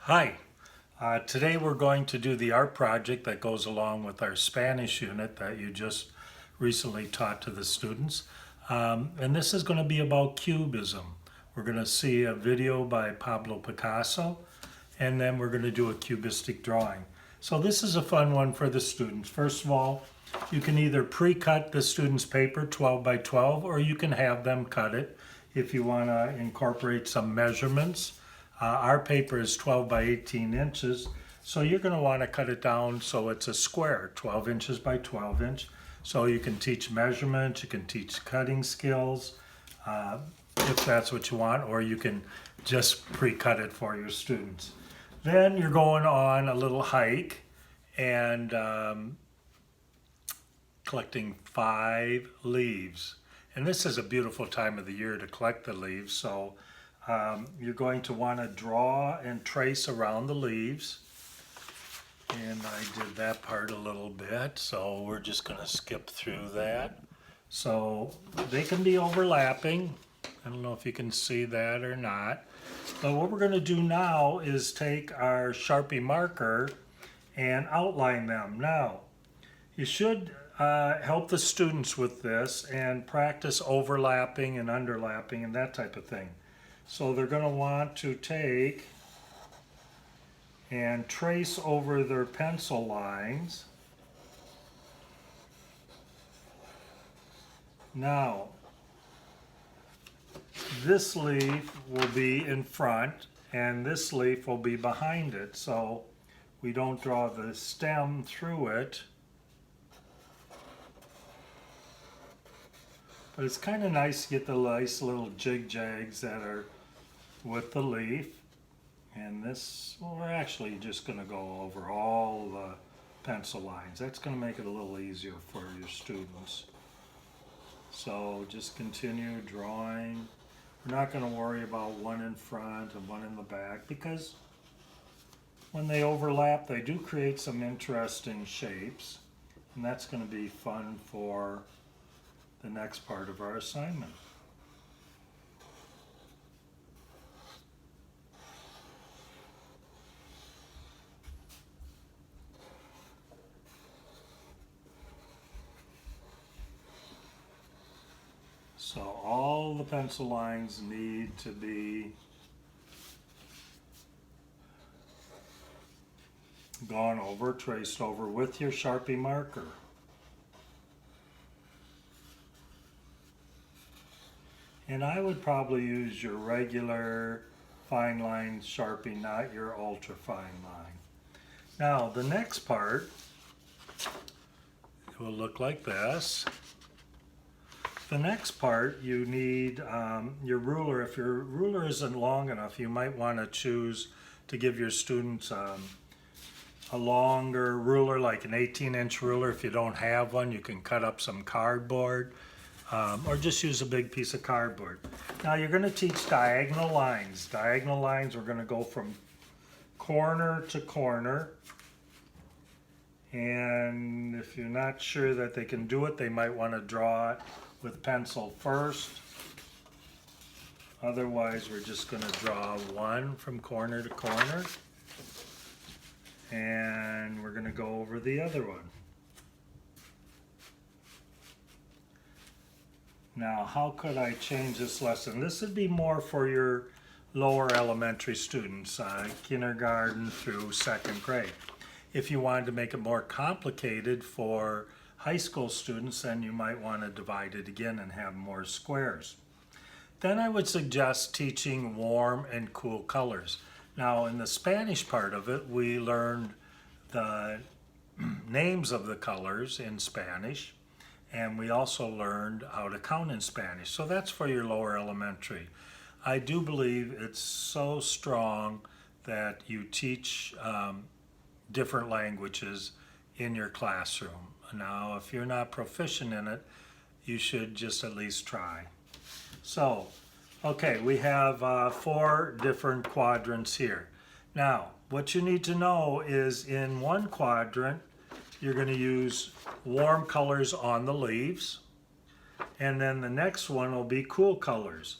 Hi, today we're going to do the art project that goes along with our Spanish unit that you just recently taught to the students. And this is going to be about cubism. We're going to see a video by Pablo Picasso, and then we're going to do a cubistic drawing. So this is a fun one for the students. First of all, you can either pre-cut the students' paper 12 by 12, or you can have them cut it if you want to incorporate some measurements. Our paper is 12 by 18 inches, so you're going to want to cut it down so it's a square, 12 inches by 12 inch. So you can teach measurement, you can teach cutting skills, if that's what you want, or you can just pre-cut it for your students. Then you're going on a little hike and collecting 5 leaves. And this is a beautiful time of the year to collect the leaves, so you're going to want to draw and trace around the leaves. And I did that part a little bit, so we're just going to skip through that. So they can be overlapping. I don't know if you can see that or not. But what we're going to do now is take our Sharpie marker and outline them. Now, you should help the students with this and practice overlapping and underlapping and that type of thing. So they're going to want to take and trace over their pencil lines. Now, this leaf will be in front and this leaf will be behind it, so we don't draw the stem through it. But it's kind of nice to get the nice little jig-jags that are with the leaf. And this, well, we're actually just going to go over all the pencil lines. That's going to make it a little easier for your students. So just continue drawing. We're not going to worry about one in front and one in the back, because when they overlap, they do create some interesting shapes. And that's going to be fun for the next part of our assignment. So all the pencil lines need to be gone over, traced over with your Sharpie marker. And I would probably use your regular fine line Sharpie, not your ultra fine line. Now the next part will look like this. The next part, you need your ruler. If your ruler isn't long enough, you might want to choose to give your students a longer ruler, like an 18-inch ruler. If you don't have one, you can cut up some cardboard, or just use a big piece of cardboard. Now you're going to teach diagonal lines. Diagonal lines, we're going to go from corner to corner. And if you're not sure that they can do it, they might want to draw it with pencil first. Otherwise, we're just going to draw one from corner to corner. And we're going to go over the other one. Now, how could I change this lesson? This would be more for your lower elementary students, kindergarten through 2nd grade. If you wanted to make it more complicated for high school students, then you might want to divide it again and have more squares. Then I would suggest teaching warm and cool colors. Now, in the Spanish part of it, we learned the names of the colors in Spanish, and we also learned how to count in Spanish. So that's for your lower elementary. I do believe it's so strong that you teach different languages in your classroom. Now, if you're not proficient in it, you should just at least try. So, okay, we have 4 different quadrants here. Now, what you need to know is in one quadrant, you're going to use warm colors on the leaves. And then the next one will be cool colors.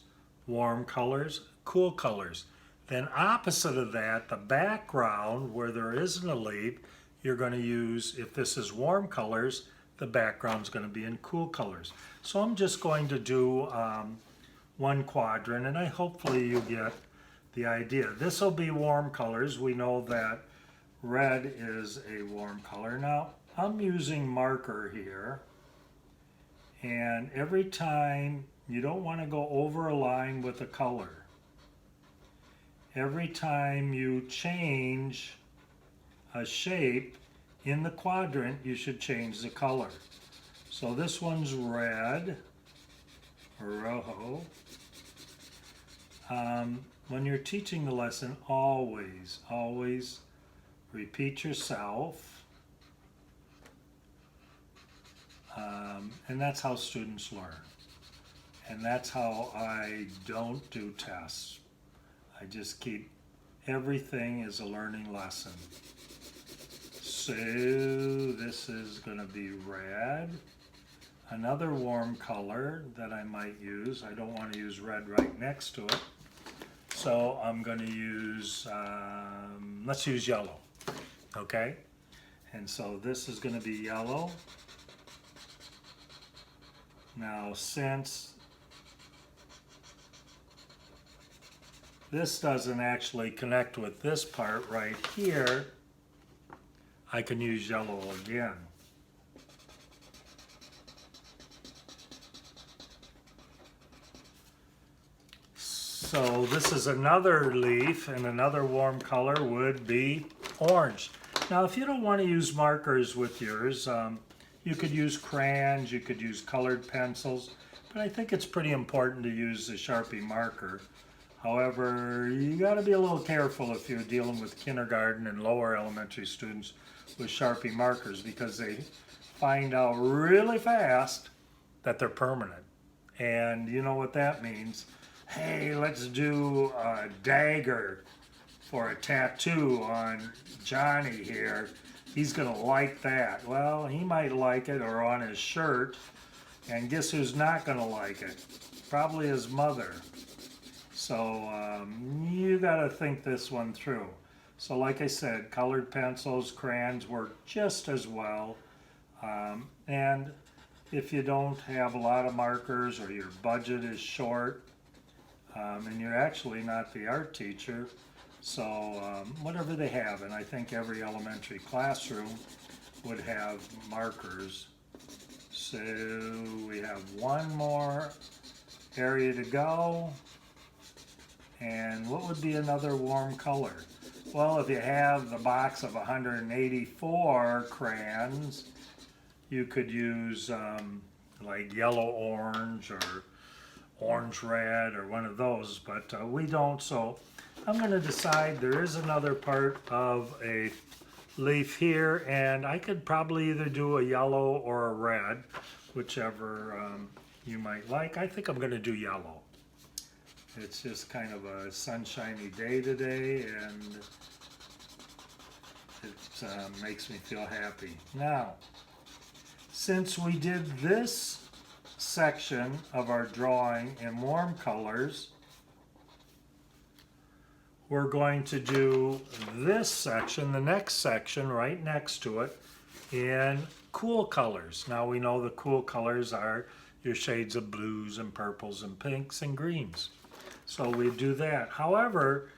Warm colors, cool colors. Then opposite of that, the background where there isn't a leaf, you're going to use, if this is warm colors, the background's going to be in cool colors. So I'm just going to do one quadrant, and hopefully you get the idea. This will be warm colors. We know that red is a warm color. Now I'm using marker here, and every time you don't want to go over a line with a color. Every time you change a shape in the quadrant, you should change the color. So this one's red, rojo. When you're teaching the lesson, always repeat yourself. And that's how students learn. And that's how I don't do tests. I just keep everything as a learning lesson. So this is going to be red. Another warm color that I might use, I don't want to use red right next to it. So I'm going to use, let's use yellow, okay? And so this is going to be yellow. Now since this doesn't actually connect with this part right here, I can use yellow again. So this is another leaf, and another warm color would be orange. Now if you don't want to use markers with yours, you could use crayons, you could use colored pencils, but I think it's pretty important to use the Sharpie marker. However, you got to be a little careful if you're dealing with kindergarten and lower elementary students with Sharpie markers, because they find out really fast that they're permanent. And you know what that means. Hey, let's do a dagger for a tattoo on Johnny here. He's going to like that. Well, he might like it, or on his shirt. And guess who's not going to like it? Probably his mother. So you got to think this one through. So like I said, colored pencils, crayons work just as well. And if you don't have a lot of markers, or your budget is short, and you're actually not the art teacher, so whatever they have, and I think every elementary classroom would have markers. So we have one more area to go. And what would be another warm color? Well, if you have the box of 184 crayons, you could use like yellow orange or orange red or one of those, but we don't. So I'm going to decide there is another part of a leaf here, and I could probably either do a yellow or a red, whichever you might like. I think I'm going to do yellow. It's just kind of a sunshiny day today, and it makes me feel happy. Now, since we did this section of our drawing in warm colors, we're going to do this section, the next section right next to it, in cool colors. Now we know the cool colors are your shades of blues and purples and pinks and greens. So we do that. However,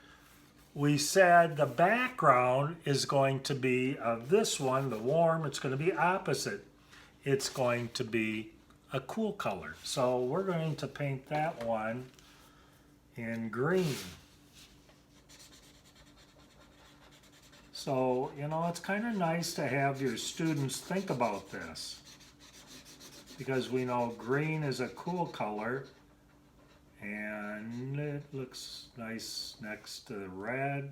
we said the background is going to be of this one, the warm, it's going to be opposite. It's going to be a cool color. So we're going to paint that one in green. So, you know, it's kind of nice to have your students think about this, because we know green is a cool color, and it looks nice next to the red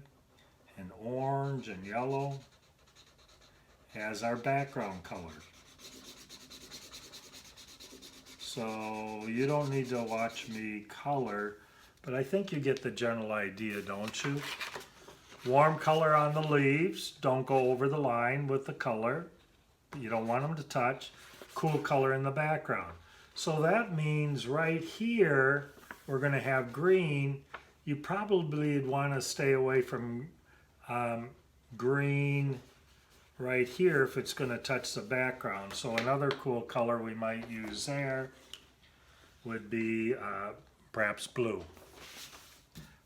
and orange and yellow as our background color. So you don't need to watch me color, but I think you get the general idea, don't you? Warm color on the leaves, don't go over the line with the color. You don't want them to touch. Cool color in the background. So that means right here, we're going to have green, you probably want to stay away from green right here if it's going to touch the background. So another cool color we might use there would be perhaps blue.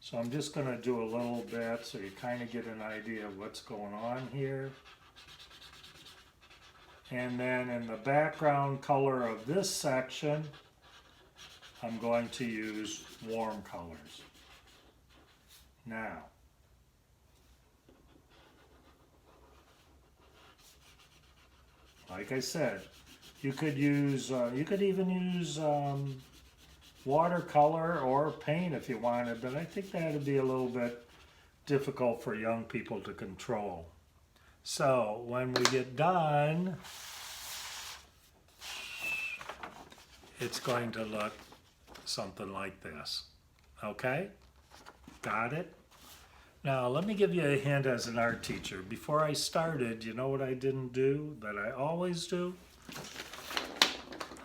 So I'm just going to do a little bit so you kind of get an idea of what's going on here. And then in the background color of this section, I'm going to use warm colors. Now, like I said, you could use, you could even use watercolor or paint if you wanted, but I think that would be a little bit difficult for young people to control. So when we get done, it's going to look something like this. Okay? Got it? Now let me give you a hint as an art teacher. Before I started, you know what I didn't do that I always do?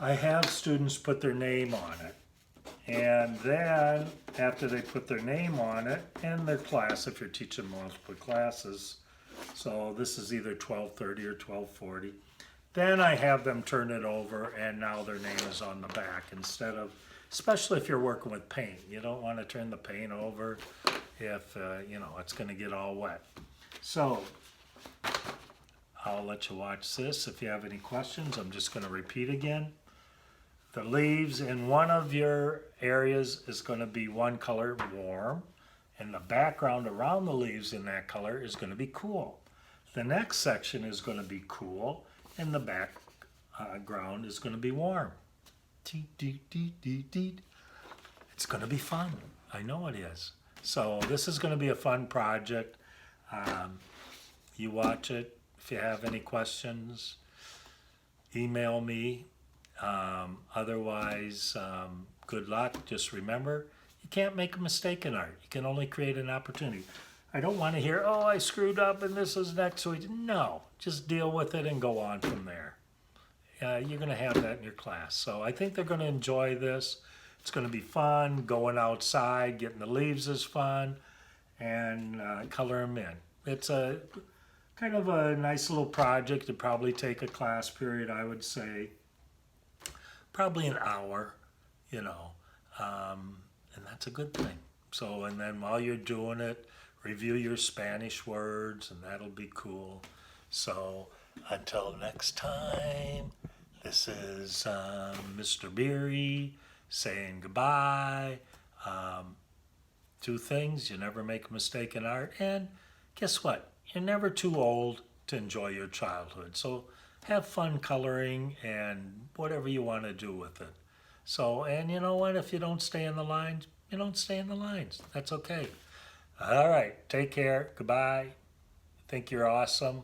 I have students put their name on it. And then after they put their name on it and their class, if you're teaching multiple classes, so this is either 1230 or 1240, then I have them turn it over and now their name is on the back instead of, especially if you're working with paint. You don't want to turn the paint over if, you know, it's going to get all wet. So I'll let you watch this. If you have any questions, I'm just going to repeat again. The leaves in one of your areas is going to be one color, warm, and the background around the leaves in that color is going to be cool. The next section is going to be cool, and the background is going to be warm. It's going to be fun. I know it is. So this is going to be a fun project. You watch it. If you have any questions, email me. Otherwise, good luck. Just remember, you can't make a mistake in art. You can only create an opportunity. I don't want to hear, oh, I screwed up and this is next week. No, just deal with it and go on from there. You're going to have that in your class. So I think they're going to enjoy this. It's going to be fun. Going outside, getting the leaves is fun, and color them in. It's a kind of a nice little project. It'd probably take a class period, I would say. Probably an hour, you know, and that's a good thing. So, and then while you're doing it, review your Spanish words, and that'll be cool. So, until next time, this is Mr. Bierie saying goodbye. Two things, you never make a mistake in art, and guess what? You're never too old to enjoy your childhood. So, have fun coloring and whatever you want to do with it. So, and you know what? If you don't stay in the lines, you don't stay in the lines. That's okay. All right. Take care. Goodbye. Think you're awesome.